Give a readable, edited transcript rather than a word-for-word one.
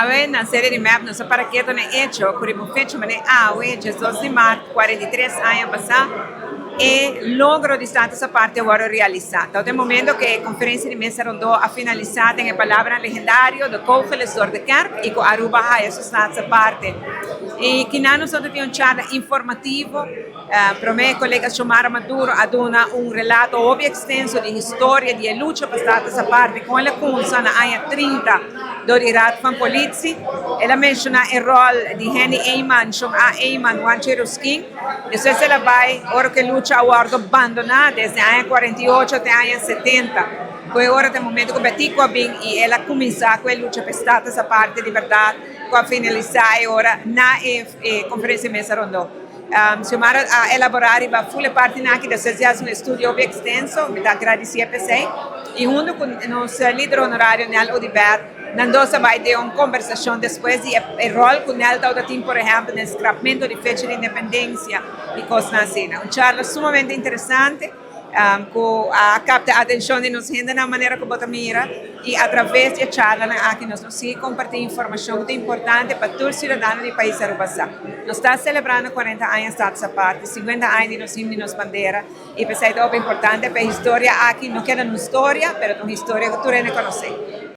Avem una serie de map, não sei para que eu tenho hecho, currículo fecho, mas hoje, 12 de março, 43 anos passados, e logro di stata essa parte agora realizzata. Até o momento che a conferenza di messa rondò a finalizzata in palavra leggendario do Kogel de Kerk e con Aruba ha essa stata parte. E che hanno stato di un chat informativo, per me collega Xiomara Maduro ad un relato ovvio extenso di storia di luce per stata essa parte con la Kunsana a 30 dori Radfan Polizi e la menziona il ruolo di Henny Eyman, a Eyman, Wanchi Ruskin, e se la vai, ora che luce ha guardo abbandonata desde años 48 até años 70. Poi ora è il momento che Batico Bing e ela comincia a luce per stata essa parte di verità, qua finalizzare ora na conferenza messa rondò. Xiomara a elaborare va fulle parti anche da associazione di studio extenso, mi da grazie per sé, e junto con il nostro leader onorario Nel Odiber, Nandosa vai ter uma conversação depois de o rol com ele da tempo, por exemplo, no escrapamento de fecha de independência e coisas assim. Uma charla sumamente interessante, que capta a atenção de nós gente da maneira que bota mira e através da charla aqui nós conseguimos compartilhar informação muito importante para todos os cidadãos do país arubaçá. Nós estamos celebrando 40 anos dessa parte, 50 anos de nós himnos, nos bandeira e para isso é importante para a história aqui não queda uma história, mas uma história que tu não conhece.